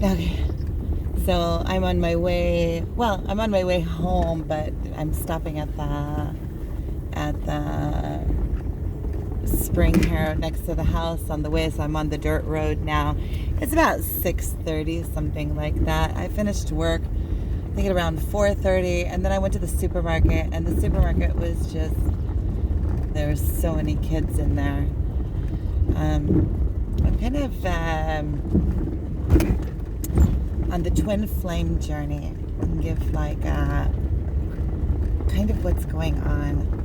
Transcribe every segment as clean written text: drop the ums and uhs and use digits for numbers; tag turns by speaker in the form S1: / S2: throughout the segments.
S1: Okay. So I'm on my way. Well, I'm on my way home, but I'm stopping at the spring here next to the house on the way. So I'm on the dirt road now. It's about 6:30, something like that. I finished work, I think at around 4:30, and then I went to the supermarket, and the supermarket was just, there's so many kids in there. I'm kind of on the twin flame journey and give like kind of what's going on.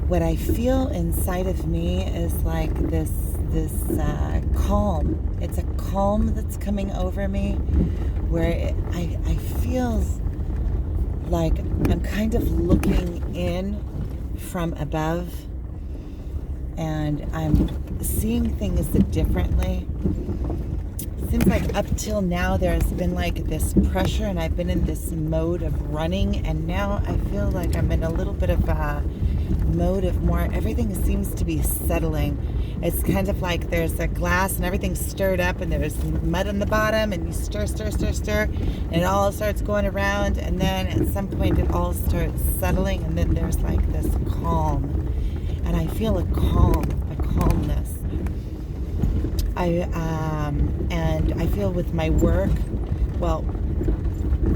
S1: What I feel inside of me is like this calm. It's a calm that's coming over me, where I feel like I'm kind of looking in from above, and I'm seeing things differently. Seems like up till now there's been like this pressure, and I've been in this mode of running, and now I feel like I'm in a little bit of a mode of more, everything seems to be settling. It's kind of like there's a glass and everything's stirred up, and there's mud on the bottom, and you stir, and it all starts going around, and then at some point it all starts settling, and then there's like this calm, and I feel a calmness. And I feel with my work, well,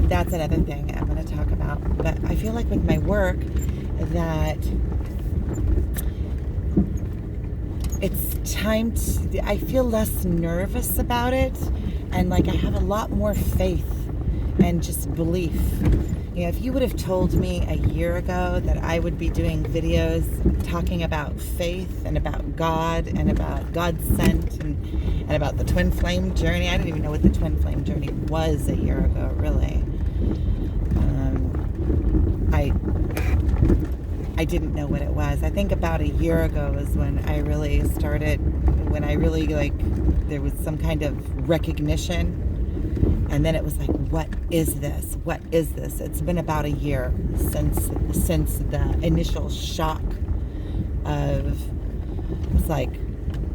S1: that's another thing I'm going to talk about, but I feel like with my work that it's time to, I feel less nervous about it, and like I have a lot more faith and just belief. You know, if you would have told me a year ago that I would be doing videos talking about faith and about God and about God's sent and about the twin flame journey, I didn't even know what the twin flame journey was a year ago, really. I didn't know what it was. I think about a year ago was when I really started, when I really like, there was some kind of recognition. And then it was like, what is this? What is this? It's been about a year since the initial shock of, it's like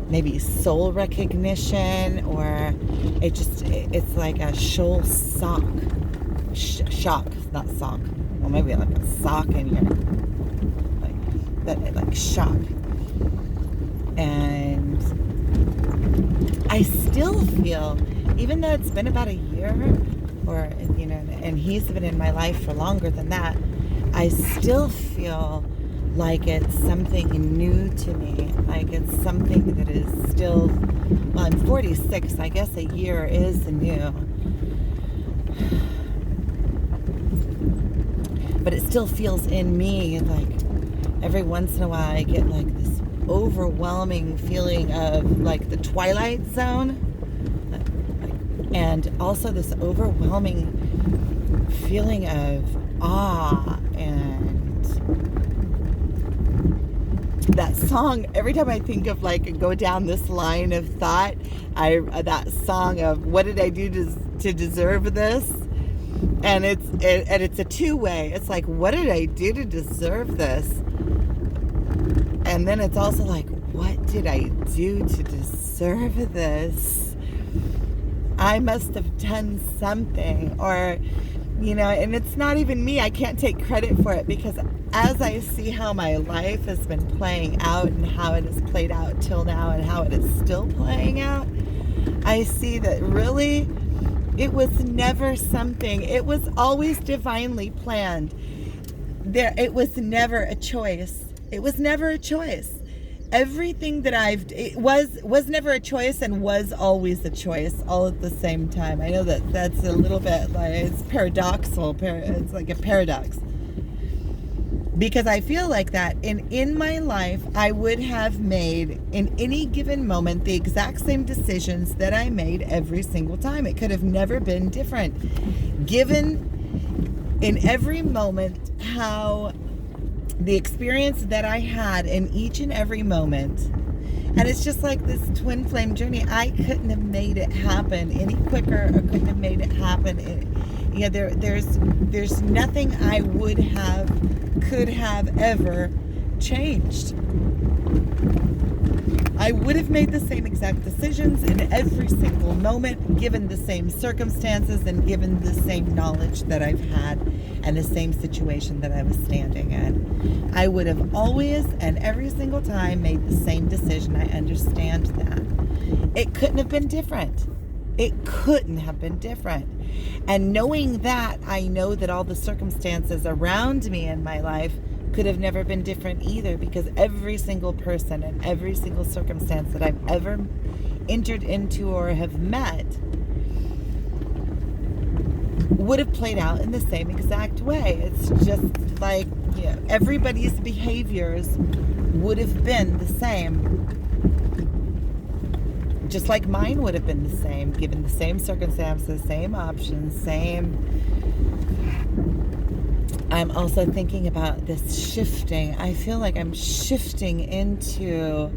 S1: maybe soul recognition, or it's like a shoal shock, not sock. Well, maybe like a sock in here. Like shock. And I still feel, even though it's been about a year, or, you know, and he's been in my life for longer than that, I still feel like it's something new to me. Like it's something that is still, well, I'm 46, I guess a year is new. But it still feels in me like every once in a while I get like this overwhelming feeling of like the Twilight Zone, and also this overwhelming feeling of awe. And that song, every time I think of like go down this line of thought, that song of what did I do to deserve this? And it's a two-way. It's like, what did I do to deserve this? And then it's also like, what did I do to deserve this? I must have done something, or, you know, and it's not even me. I can't take credit for it, because as I see how my life has been playing out and how it has played out till now and how it is still playing out, I see that really it was never something. It was always divinely planned. It was never a choice. It was never a choice. Everything that it was never a choice, and was always a choice, all at the same time. I know that that's a little bit like, it's paradoxal. It's like a paradox. Because I feel like that in my life, I would have made in any given moment the exact same decisions that I made every single time. It could have never been different. Given in every moment how the experience that I had in each and every moment. And it's just like this twin flame journey. I couldn't have made it happen any quicker, or couldn't have made it happen. There's nothing I could have ever changed. I would have made the same exact decisions in every single moment, given the same circumstances and given the same knowledge that I've had and the same situation that I was standing in. I would have always and every single time made the same decision. I understand that. It couldn't have been different. It couldn't have been different. And knowing that, I know that all the circumstances around me in my life could have never been different either, because every single person and every single circumstance that I've ever entered into or have met would have played out in the same exact way. It's just like, you know, everybody's behaviors would have been the same, just like mine would have been the same, given the same circumstances, same options, same. I'm also thinking about this shifting. I feel like I'm shifting into,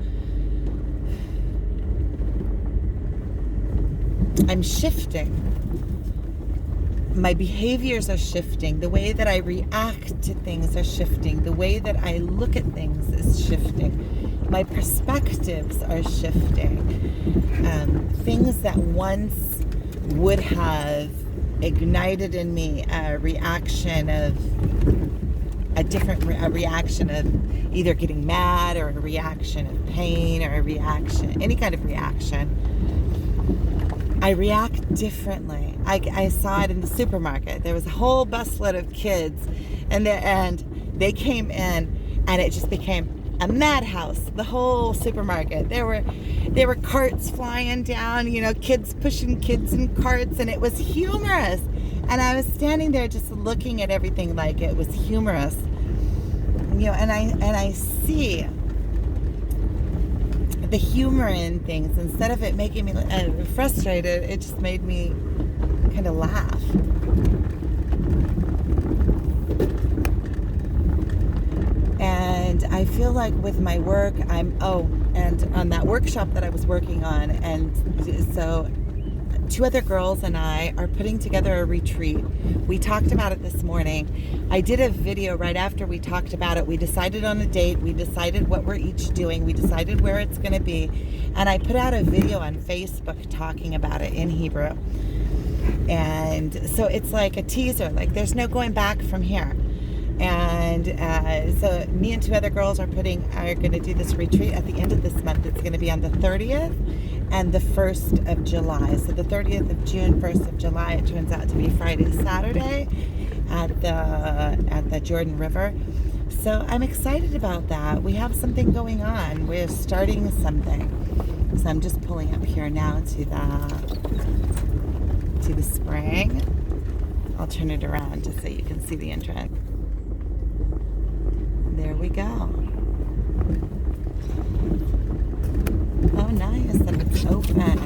S1: my behaviors are shifting. The way that I react to things are shifting. The way that I look at things is shifting. My perspectives are shifting. Things that once would have ignited in me a reaction of a reaction of either getting mad or a reaction of pain or a reaction, any kind of reaction. I react differently. I saw it in the supermarket. There was a whole busload of kids, and they came in, and it just became a madhouse. The whole supermarket. There were carts flying down. You know, kids pushing kids in carts, and it was humorous. And I was standing there just looking at everything like it was humorous. You know, and I see the humor in things. Instead of it making me frustrated, it just made me kind of laugh. And I feel like with my work, and on that workshop that I was working on, and so 2 other girls and I are putting together a retreat. We talked about it this morning. I did a video right after we talked about it. We decided on a date. We decided what we're each doing. We decided where it's going to be. And I put out a video on Facebook talking about it in Hebrew. And so it's like a teaser, like there's no going back from here. And so me and 2 other girls are going to do this retreat at the end of this month. It's going to be on the 30th and the 1st of July. So the 30th of June, 1st of July, it turns out to be Friday, Saturday at the Jordan River. So I'm excited about that. We have something going on. We're starting something. So I'm just pulling up here now to the spring. I'll turn it around just so you can see the entrance. There we go. Oh, nice. And it's open.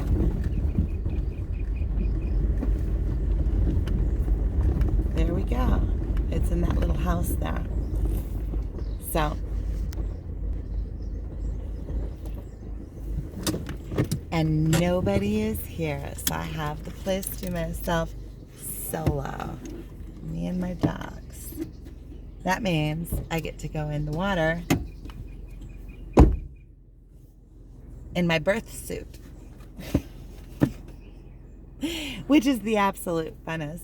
S1: There we go. It's in that little house there. So, and nobody is here. So I have the place to myself solo. Me and my dogs. That means I get to go in the water in my birth suit, which is the absolute funnest.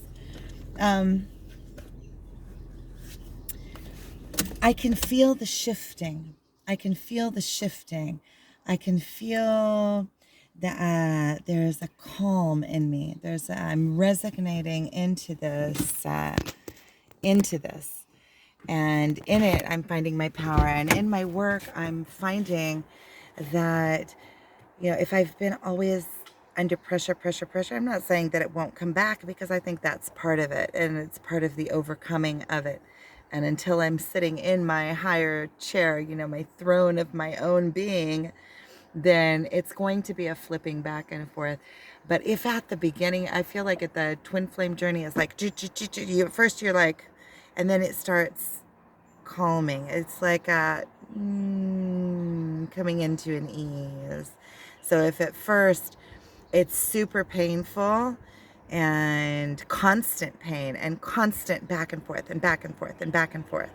S1: I can feel the shifting. I can feel that there's a calm in me. I'm resonating into this. And in it, I'm finding my power. And in my work, I'm finding that, you know, if I've been always under pressure, I'm not saying that it won't come back, because I think that's part of it. And it's part of the overcoming of it. And until I'm sitting in my higher chair, you know, my throne of my own being, then it's going to be a flipping back and forth. But if at the beginning, I feel like at the twin flame journey, it's like, first you're like, and then it starts calming. It's like coming into an ease. So if at first it's super painful and constant pain and constant back and forth and back and forth and back and forth,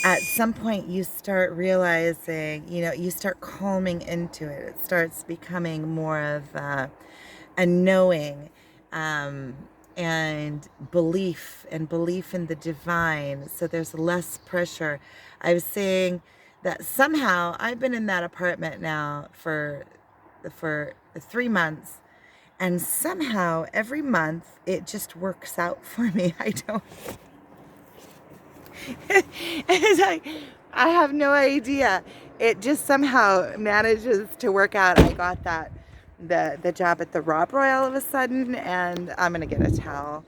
S1: at some point you start realizing, you start calming into it. It starts becoming more of a knowing, um, and belief in the divine. So there's less pressure. I was saying that somehow I've been in that apartment now for 3 months, and somehow every month it just works out for me. I don't. It's like, I have no idea. It just somehow manages to work out. I got the job at the Rob Roy all of a sudden, and I'm gonna get a towel.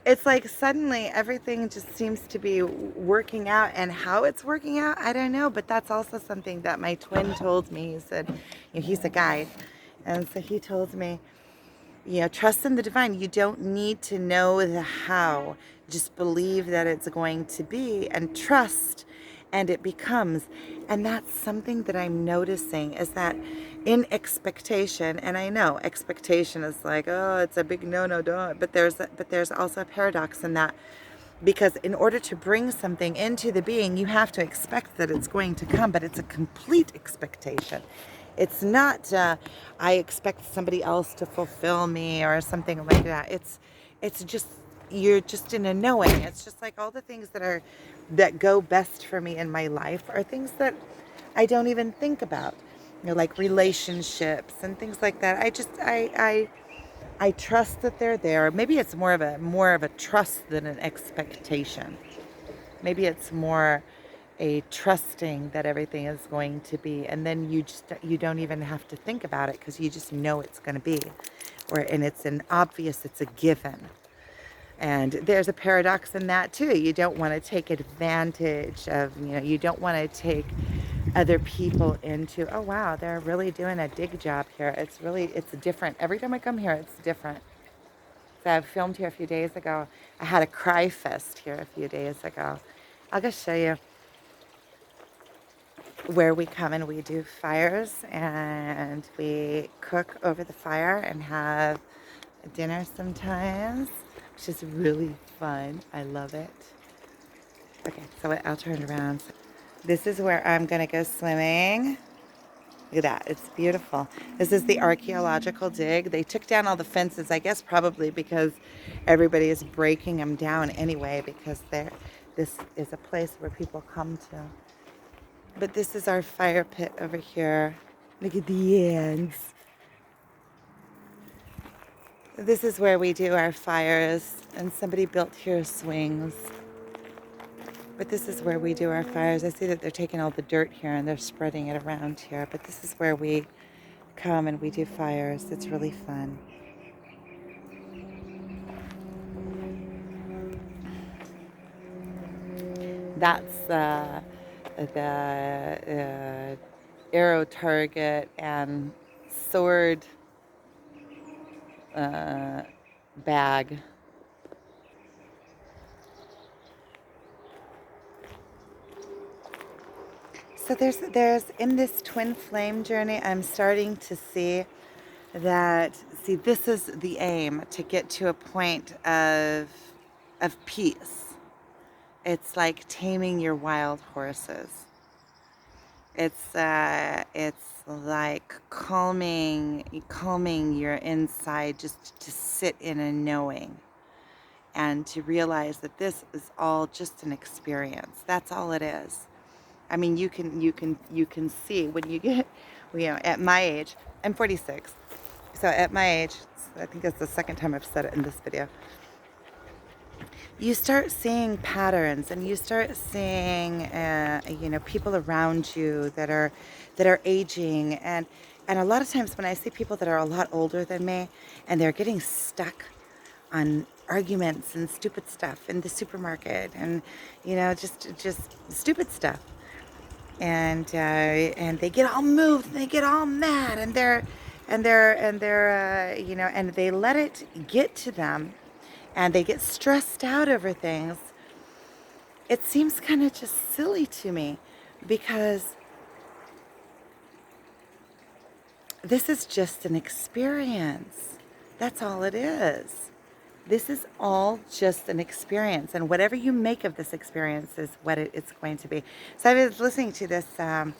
S1: It's like suddenly everything just seems to be working out, and how it's working out, I don't know. But that's also something that my twin told me. He said, he's a guide, and so he told me, trust in the divine. You don't need to know the how. Just believe that it's going to be, and trust, and it becomes. And that's something that I'm noticing, is that in expectation, and I know expectation is like, oh, it's a big no, don't. But there's also a paradox in that, because in order to bring something into the being, you have to expect that it's going to come, but it's a complete expectation. It's not I expect somebody else to fulfill me or something like that. It's just, you're just in a knowing. It's just like all the things that go best for me in my life are things that I don't even think about. Like relationships and things like that. I trust that they're there. Maybe it's more of a trust than an expectation. Maybe it's more a trusting that everything is going to be, and then you don't even have to think about it, because you just know it's going to be, and it's a given. And there's a paradox in that too. You don't want to take advantage of, you don't want to take other people into, oh wow, they're really doing a dig job here. It's different. Every time I come here, it's different. So I filmed here a few days ago. I had a cry fest here a few days ago. I'll just show you where we come and we do fires, and we cook over the fire and have dinner sometimes, which is really fun. I love it. Okay, so I'll turn it around. This is where I'm gonna go swimming. Look at that, it's beautiful. This is the archaeological dig. They took down all the fences, I guess probably because everybody is breaking them down anyway, because this is a place where people come to. But this is our fire pit over here. Look at the ants. This is where we do our fires, and somebody built here swings. But this is where we do our fires. I see that they're taking all the dirt here and they're spreading it around here. But this is where we come and we do fires. It's really fun. That's the arrow target and sword bag. So there's in this twin flame journey, I'm starting to see this is the aim, to get to a point of peace. It's like taming your wild horses. It's like calming your inside, just to sit in a knowing, and to realize that this is all just an experience. That's all it is. I mean, you can see when you get, at my age, I'm 46. So at my age, I think it's the second time I've said it in this video, you start seeing patterns, and you start seeing, people around you that are aging, and a lot of times when I see people that are a lot older than me, and they're getting stuck on arguments and stupid stuff in the supermarket, and just stupid stuff, and they get all moved, and they get all mad, and they let it get to them, and they get stressed out over things. It seems kind of just silly to me, because this is just an experience. That's all it is. This is all just an experience, and whatever you make of this experience is what it's going to be. So I was listening to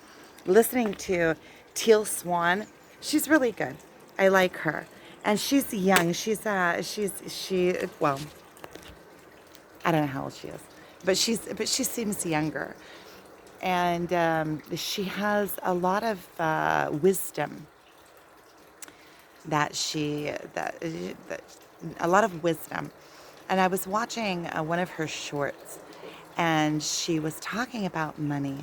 S1: listening to Teal Swan. She's really good. I like her, and she's young. Well, I don't know how old she is, but she seems younger, and she has a lot of wisdom that a lot of wisdom. And I was watching one of her shorts, and she was talking about money.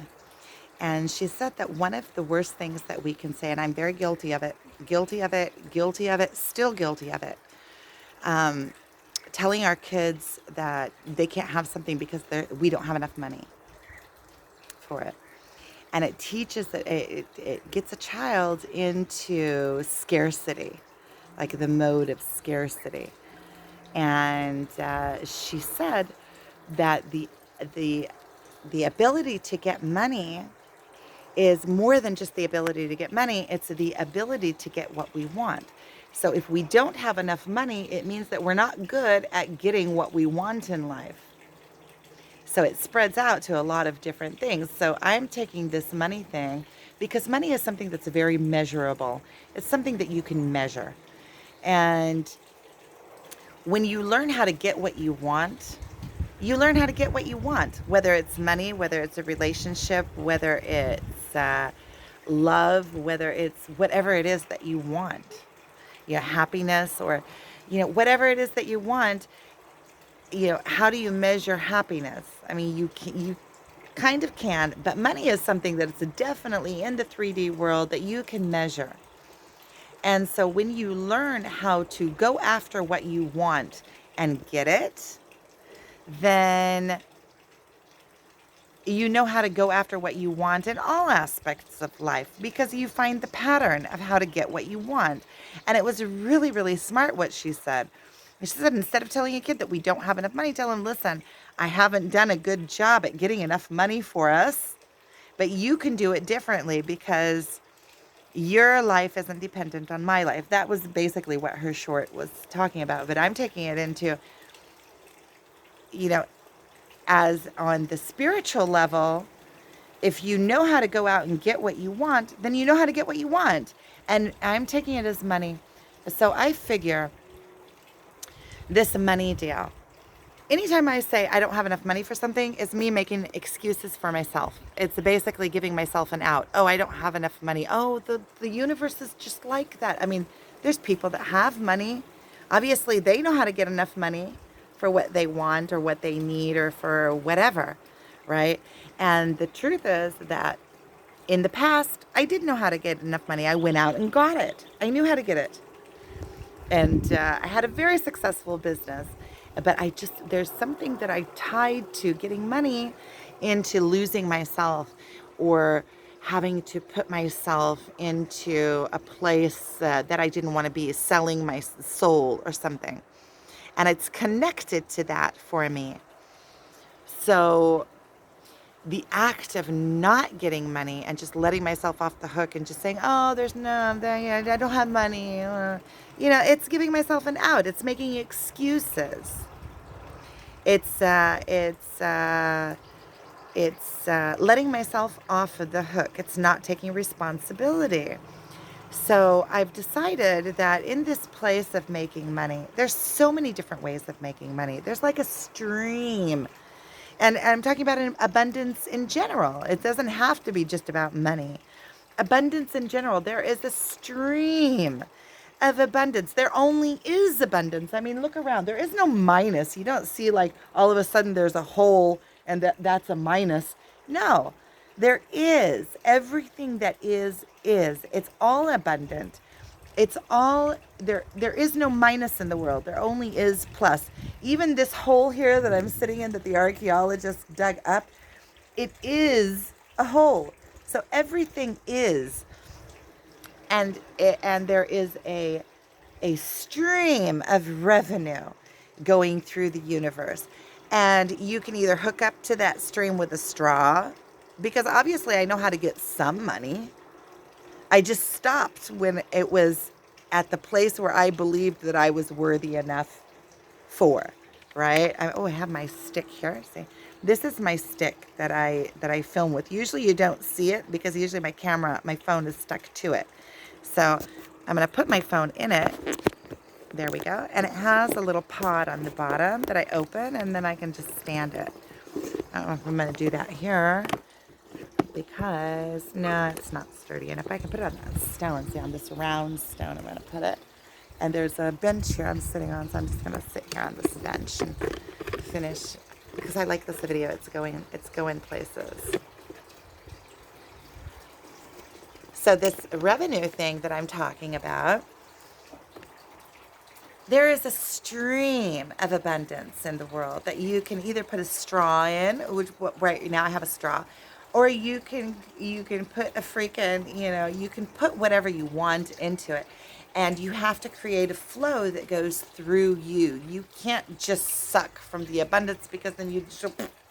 S1: And she said that one of the worst things that we can say, and I'm very guilty of it, guilty of it, still guilty of it, um, telling our kids that they can't have something because we don't have enough money for it. And it teaches that it gets a child into scarcity, like the mode of scarcity. And she said that the the ability to get money is more than just the ability to get money. It's the ability to get what we want. So if we don't have enough money, it means that we're not good at getting what we want in life. So it spreads out to a lot of different things. So I'm taking this money thing because money is something that's very measurable. It's something that you can measure. And when you learn how to get what you want, you learn how to get what you want, whether it's money, whether it's a relationship, whether it's love, whether it's whatever it is that you want, happiness, or, whatever it is that you want. How do you measure happiness? I mean, you kind of can, but money is something that is definitely in the 3D world that you can measure. And so when you learn how to go after what you want and get it, then you know how to go after what you want in all aspects of life because you find the pattern of how to get what you want. And it was really, really smart what she said. She said, instead of telling a kid that we don't have enough money, tell him, listen, I haven't done a good job at getting enough money for us, but you can do it differently because your life isn't dependent on my life. That was basically what her short was talking about. But I'm taking it into, as on the spiritual level, if you know how to go out and get what you want, then you know how to get what you want. And I'm taking it as money. So I figure this money deal. Anytime I say I don't have enough money for something, it's me making excuses for myself. It's basically giving myself an out. Oh, I don't have enough money. Oh, the universe is just like that. I mean, there's people that have money. Obviously, they know how to get enough money for what they want or what they need or for whatever, right? And the truth is that in the past, I did know how to get enough money. I went out and got it. I knew how to get it. And I had a very successful business. But there's something that I tied to getting money into losing myself or having to put myself into a place that I didn't want to be, selling my soul or something. And it's connected to that for me. So the act of not getting money and just letting myself off the hook and just saying, oh, I don't have money. It's giving myself an out. It's making excuses. It's letting myself off of the hook. It's not taking responsibility. So I've decided that in this place of making money, there's so many different ways of making money. There's like a stream. And I'm talking about an abundance in general. It doesn't have to be just about money. Abundance in general. There is a stream of abundance. There only is abundance. I mean, look around. There is no minus. You don't see like all of a sudden there's a hole and that's a minus. No, there is. Everything that is. It's all abundant. It's all there. There is no minus in the world. There only is plus. Even this hole here that I'm sitting in that the archaeologists dug up, it is a hole. So everything is. And there is a stream of revenue going through the universe. And you can either hook up to that stream with a straw, because obviously I know how to get some money. I just stopped when it was at the place where I believed that I was worthy enough for, right? Oh, I have my stick here. See, this is my stick that I film with. Usually you don't see it because usually my phone is stuck to it. So I'm going to put my phone in it. There we go. And it has a little pod on the bottom that I open, and then I can just stand it. I don't know if I'm going to do that here because, no, it's not sturdy enough. I can put it on that stone. See, on this round stone I'm going to put it. And there's a bench here I'm sitting on, so I'm just going to sit here on this bench and finish. Because I like this video. It's going places. So this revenue thing that I'm talking about, there is a stream of abundance in the world that you can either put a straw in, which right now I have a straw, or you can put a freaking, you can put whatever you want into it. And you have to create a flow that goes through you. You can't just suck from the abundance because then you just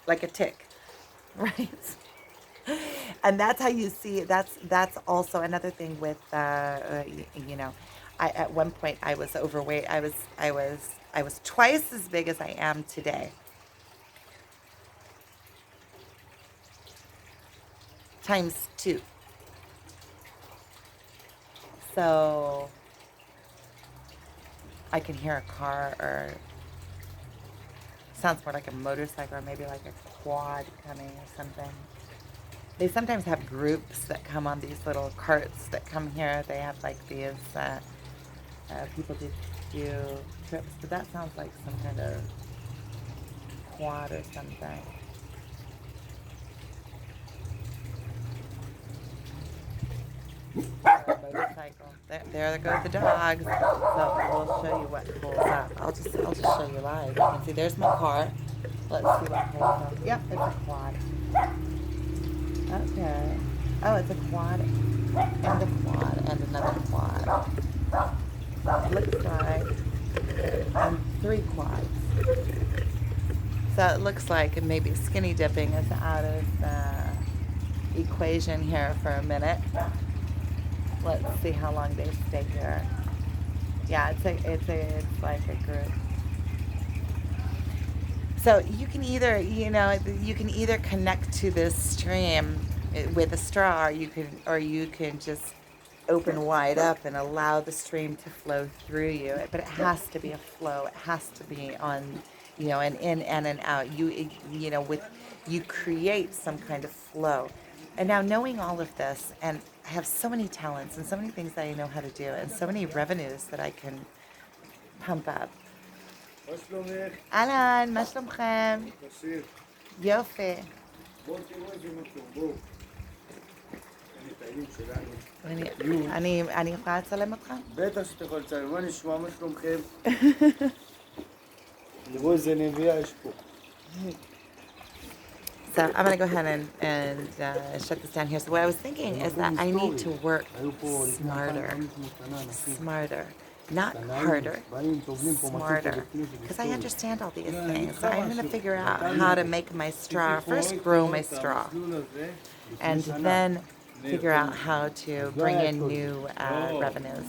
S1: like a tick, right? And that's how you see. That's also another thing with at one point I was overweight. I was twice as big as I am today. Times 2. So I can hear a car, or sounds more like a motorcycle, or maybe like a quad coming or something. They sometimes have groups that come on these little carts that come here. They have like these people do trips, but that sounds like some kind of quad or something. Motorcycle. There go the dogs. So we'll show you what pulls up. I'll just show you live. You can see there's my car. Let's see what pulls up. Yep, it's a quad. Okay. Oh, it's a quad and a quad and another quad. It looks like and 3 quads. So it looks like maybe skinny dipping is out of the equation here for a minute. Let's see how long they stay here. Yeah, it's like a group. So you can either connect to this stream with a straw, or you can just open wide up and allow the stream to flow through you. But it has to be a flow. It has to be on, an in and an out. You create some kind of flow. And now knowing all of this, and I have so many talents and so many things that I know how to do, and so many revenues that I can pump up. אהלן, מה שלומכם? יופי. אני יכולה לצלם אותך?
S2: בטח שאתה יכול לצלם, מה נשמע, מה שלומכם? תראו איזה נביאה יש פה.
S1: So I'm going to go ahead and shut this down here. So what I was thinking is that I need to work smarter, not harder, smarter, because I understand all these things. So I'm going to figure out how to make my straw, first grow my straw, and then figure out how to bring in new revenues.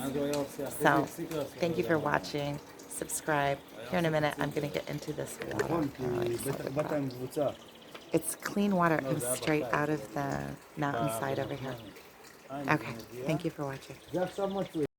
S1: So thank you for watching. Subscribe. Here in a minute, I'm going to get into this water. It's clean water. It comes straight out of the mountainside over here. Okay. Thank you for watching.